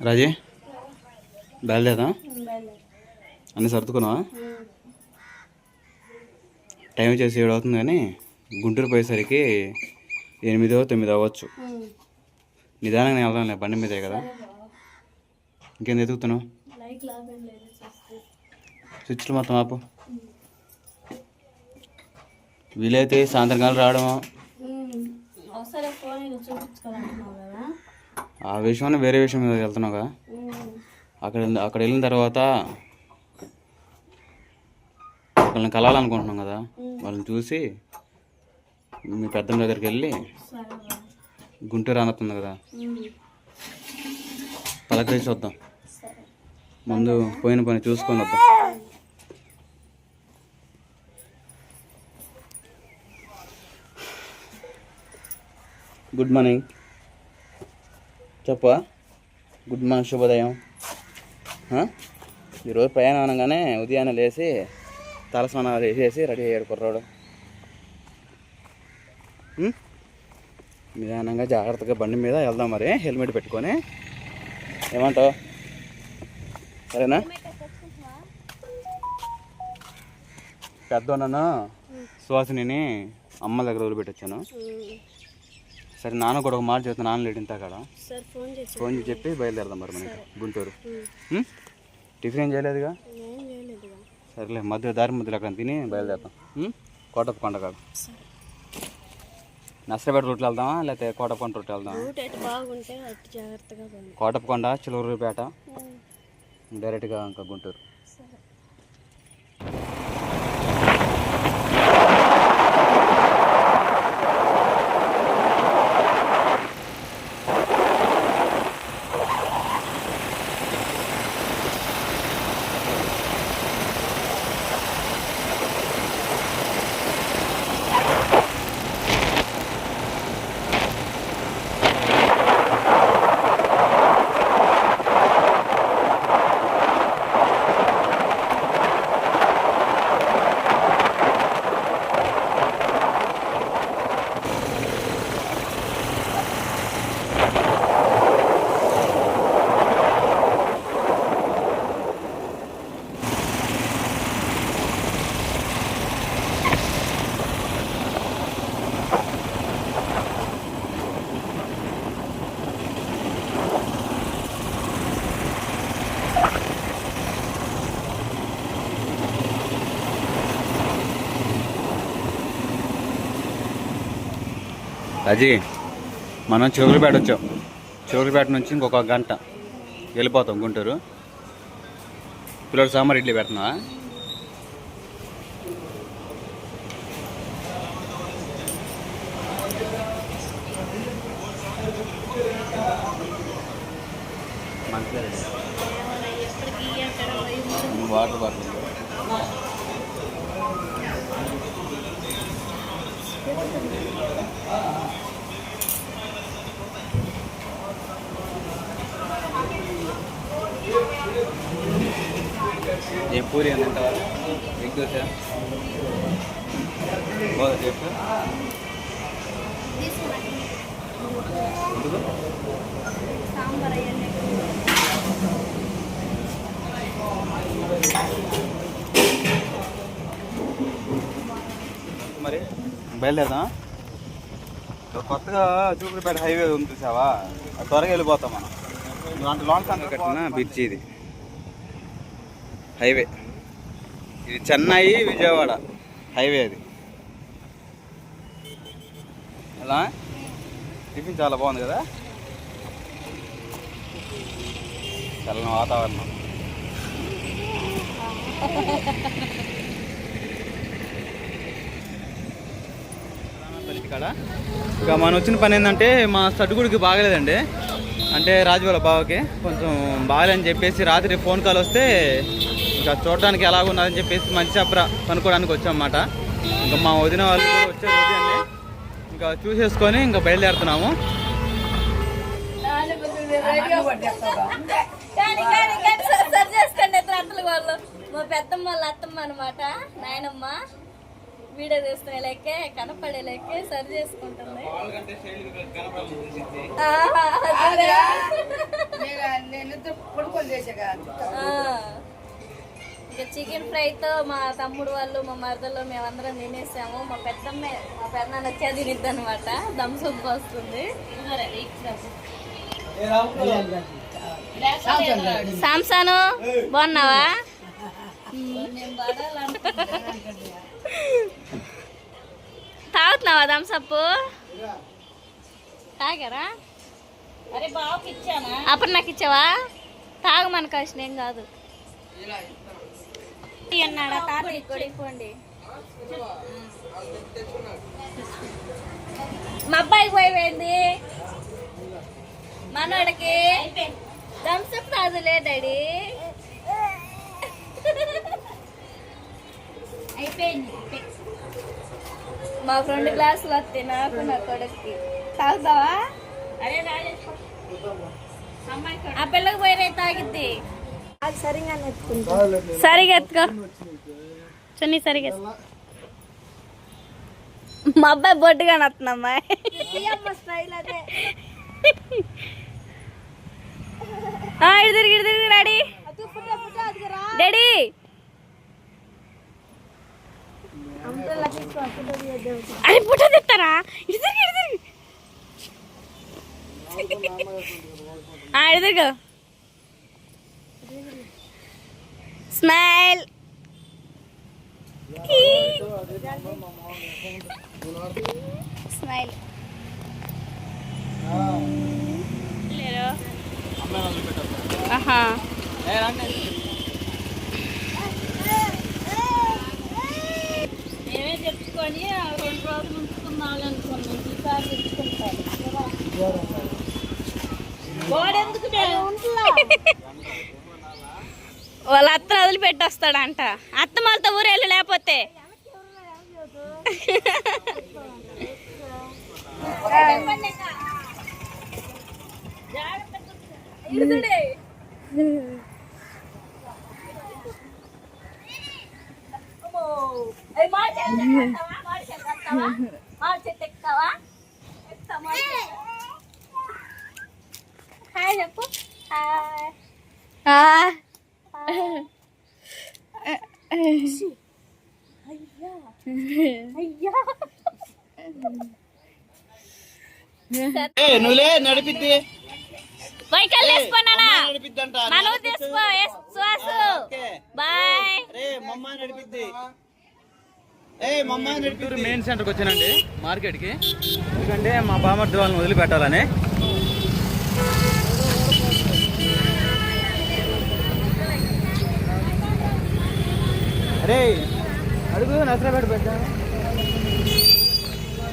రాజే బయలుదేరా అన్నీ సర్దుకున్నావా? టైం వచ్చేసి 7 అవుతుంది కానీ గుంటూరు పోయేసరికి 8, 9 అవ్వచ్చు. నిదానంగా నేను వెళ్దాం బండి మీదే కదా. ఇంకేం ఎదుగుతున్నావు? స్విచ్లు మొత్తం ఆపు. వీలైతే సాయంత్రం కాలం రావడం ఆ విషయంలో వేరే విషయం మీద వెళ్తున్నావు కదా. అక్కడ వెళ్ళిన తర్వాత ఒకళ్ళని కలాలనుకుంటున్నాం కదా, వాళ్ళని చూసి మీ పెద్దమ్మ దగ్గరికి వెళ్ళి గుంటూరు అనొస్తుంది కదా పలకరించి వద్దాం. ముందు పోయిన పని చూసుకొని వద్దాం. గుడ్ మార్నింగ్ చెప్పా. గుడ్ మార్నింగ్, శుభోదయం. ఈరోజు ప్రయాణం అనగానే ఉదయాన్నే లేచి తలస్నానాలు వేసేసి రెడీ అయ్యాడు కుర్రాడు. నిదానంగా జాగ్రత్తగా బండి మీద వెళ్దాం. మరి హెల్మెట్ పెట్టుకొని. ఏమంటావు? సరేనా? పెద్దోన్నను సుహాసిని అమ్మ దగ్గర వదిలిపెట్టొచ్చాను. సరే, నాన్న కూడా ఒక మాట చెప్తాను. నాన్న లేడు ఇంత కాడ ఫోన్ చేసి చెప్పి బయలుదేరదాం మరి మనకి గుంటూరు. టిఫిన్ ఏం చేయలేదుగా? సరేలే, దారి మధ్యలో అక్కడ తిని బయలుదేరదాం. కోటప్పకొండ కాదు, నర్సరాపేట రూట్లో వెళ్దామా లేకపోతే కోటప్పకొండ రూట్ వెళ్దామా? కోటప్పకొండ, చిలూరుపేట, డైరెక్ట్గా ఇంకా గుంటూరు. అజీ, మనం చివరిపేట వచ్చాం. చివరిపేట నుంచి ఇంకొక గంట వెళ్ళిపోతాం గుంటూరు. పిల్లలు సాంబార్ ఇడ్లీ పెడుతున్నావా? వాటర్ బాటిల్ ఏ పూరి అని తింటావా? ఎగ్ దోశ బాగా చెప్పు. మరి బయలుదేరదాం. కొత్తగా చూపులపేట హైవే ఉంది చూసావా, అది త్వరగా వెళ్ళిపోతాం మనం. అంటే లాంగ్ సంగ కట్టిన బ్రిడ్జి ఇది హైవే. ఇది చెన్నై విజయవాడ హైవే. అది ఎలా టిఫిన్ చాలా బాగుంది కదా, చల్లని వాతావరణం. ఇక మనం వచ్చిన పని ఏంటంటే మా సడ్డుగుడికి బాగలేదండి. అంటే రాజువాళ్ళ బావకి కొంచెం బాగాలేదని చెప్పేసి రాత్రి ఫోన్ కాల్ వస్తే ఇంకా చూడడానికి ఎలాగున్నదని చెప్పేసి మంచి చెప్పరా కనుక్కోవడానికి వచ్చామన్నమాట. ఇంకా మా వదిన వాళ్ళు కూడా వచ్చారు ఉదయాన్నే. ఇంకా చూసేసుకొని ఇంకా బయలుదేరుతున్నాము. మా పెద్దమ్మ వాళ్ళ అత్తమ్మ అనమాట, నాయనమ్మ. వీడియో తీసుకునే లెక్కే కనపడే లెక్కే సరి చేసుకుంటుంది. ఇక చికెన్ ఫ్రైతో మా తమ్ముడు వాళ్ళు మా మరదలు మేమందరం తినేసాము. మా పెద్దనాన్న వచ్చే తినిద్ది అనమాట. థమ్స్అప్ వస్తుంది. సాంసాను బాగున్నావా? తాగుతున్నావా థమ్స్అప్? తాగారా? అరే బాబుకి ఇచ్చానా? అప్పుడు నాకు ఇచ్చావా? తాగమని కష్టం ఏం కాదు అన్నాడా తాతయ్య కొడిపోండి. మా అబ్బాయికి పోయింది మనోడికి థమ్స్అప్ తాగులే డాడీ. అయిపోయింది. మాకు 2 గ్లాసులు వస్తాయి నాకు నా కొడుక్కి. తాగుతావా? అరే రాజేష్ ఆ పిల్లకి పోయినా తాగిద్ది. సరిగా ఎత్తుకో చున్నీ సరిగా. మా అబ్బాయి బొడ్డుగా వస్తుందమ్మా. ఇటు తిరిగి డాడీ డాడీ. అరే పుట్ట తెస్తారా? ఇటు తిరిగి ఇటు స్మైల్. స్మైల్. ఆహా మేమే తెచ్చుకొని 2 రోజులు ఉంచుకున్నాం అనుకున్నాం. ఈసారి తెచ్చుకుంటాను. గోడెందుకు వాళ్ళ అత్తను వదిలిపెట్టి వస్తాడంట. అత్త వాళ్ళతో ఊరేళ్ళు లేకపోతే హాయ్ చెప్పు. నువ్వులే నడిపిద్ది వైకల్ వేసుకున్నానా మనం తీసుకో సువాసు. బాయ్. మెయిన్ సెంటర్కి వచ్చానండి మార్కెట్కి. ఎందుకంటే మా బామర్ది వాళ్ళని వదిలిపెట్టాలని. అరే అడుగు నసరాపేట పెద్ద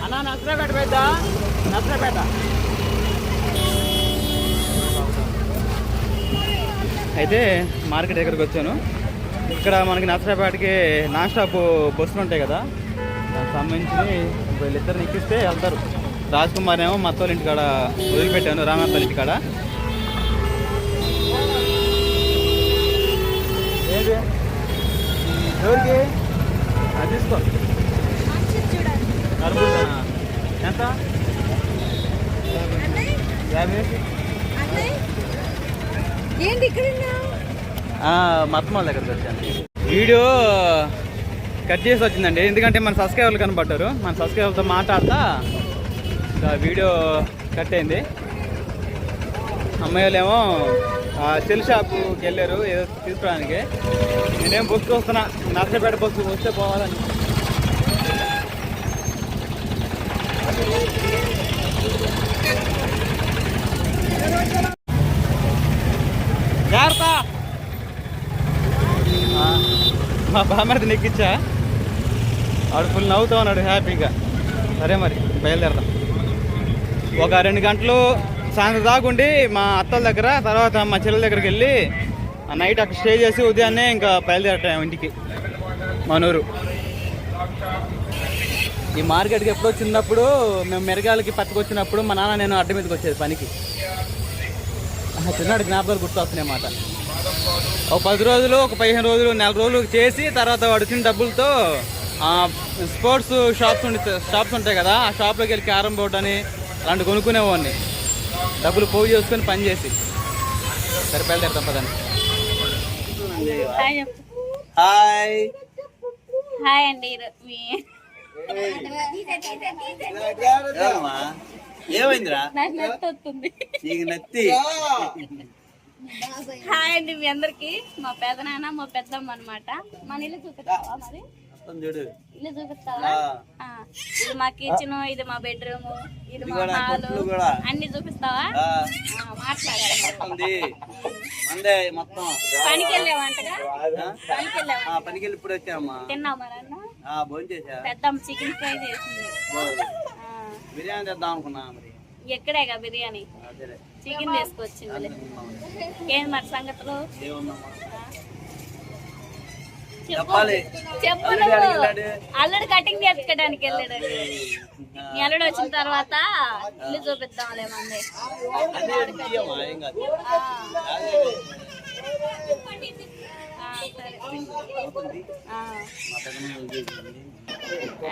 అన్నా. నసరాపేట పెద్ద నసరాపేట. అయితే మార్కెట్ దగ్గరికి వచ్చాను. ఇక్కడ మనకి నసరాపేటకి నాన్ స్టాప్ బస్సులు ఉంటాయి కదా, దానికి సంబంధించి వీళ్ళిద్దరిని ఎక్కిస్తే వెళ్తారు. రాజ్ కుమార్ ఏమో మా అత్తోళ్ళ ఇంటికాడ వదిలిపెట్టాను, రామప్పల ఇంటికాడ. ఏంటి ఎవరికి అది తీసుకో. కర్బూజానా ఎంత? 50. ఏంటి ఇక్కడ మత్తమాల దగ్గరికి వచ్చాను. వీడియో కట్ చేసి వచ్చిందండి, ఎందుకంటే మన సబ్స్క్రైబర్లు కనపడ్డారు. మన సబ్స్క్రైబర్తో మాట్లాడతా వీడియో కట్ అయింది. అమ్మాయి వాళ్ళేమో సెల్ షాప్కి వెళ్ళారు ఏదో తీసుకోవడానికి. నేనేం బస్సు వస్తున్నా, నర్సపేట బస్సు వస్తే పోవాలని. జాగ్రత్త. మా బామ్మర్ది నెక్కిచ్చా, వాడు ఫుల్ నవ్వుతా ఉన్నాడు హ్యాపీగా. సరే మరి బయలుదేరదాం. ఒక 2 గంటలు సాయంత్రం దాకుండి మా అత్తల దగ్గర, తర్వాత మా చెల్లెల దగ్గరికి వెళ్ళి నైట్ అక్కడ స్టే చేసి ఉదయాన్నే ఇంకా బయలుదేరటాం ఇంటికి మనూరు. ఈ మార్కెట్కి ఎప్పుడో చిన్నప్పుడు మేము మెరగాలకి పట్టుకొచ్చినప్పుడు మా నాన్న నేను అడ్డ మీదకి వచ్చేది పనికి. చిన్నటి జ్ఞాపకాలు గుర్తొస్తున్నాయి అన్నమాట. ఒక 10 రోజులు, ఒక 15 రోజులు, 4 రోజులు చేసి తర్వాత వాడు వచ్చిన డబ్బులతో స్పోర్ట్స్ షాప్స్ ఉంటాయి కదా, ఆ షాప్లోకి వెళ్ళి క్యారమ్ బోర్డ్ అని అలాంటి కొనుక్కునేవాడిని, డబ్బులు పోగు చేసుకొని పని చేసి. సరే బయలుదేరుతాం పదండి. హాయ్ చెప్పు. హాయ్. హాయ్ అండి. ఏమైందిరా? నాకు నెత్తి వస్తుంది. నీకు నత్తి. హాయ్ అండి మీ అందరికి. మా పెదనాన్న మా పెద్దమ్మ అనమాట. మన ఇల్లు చూపిస్తావా మరి? చూడు ఇల్లు చూపిస్తావా? ఇది మా కిచెన్, ఇది మా బెడ్రూమ్, ఇది మా హాల్, అన్ని చూపిస్తావా? మాట్లాడాలి. మొత్తం పనికి వెళ్ళావంటగా? పనికి వెళ్ళి ఇప్పుడు వచ్చామా? తిన్నావు మరి అన్న? భోంచేసా. పెద్దమ్మ చికెన్ ఫ్రై చేసింది. బిర్యానీ తెద్దాం అనుకున్నా. మరి ఎక్కడేగా బిర్యానీ, చికెన్ తీసుకొచ్చింది. ఏం మరి సంగతులు? చెప్పు. అల్లుడు కటింగ్ చేసుకోవడానికి వెళ్ళాడు. మీ అల్లుడు వచ్చిన తర్వాత ఇల్లు చూపిద్దాంలే మంది.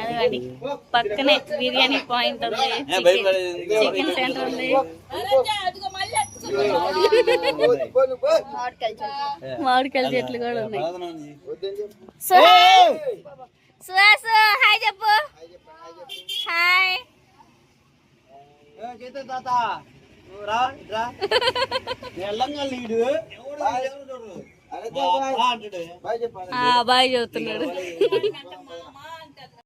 అదిగోండి పక్కనే బిర్యానీ పాయింట్ ఉంది, చికెన్ సెంటర్ ఉంది, మామిడికాయల చెట్లు కూడా ఉన్నాయి. సుహాస్ హాయ్ చెప్పు. హాయ్. బాయ్ చెప్తున్నాడు.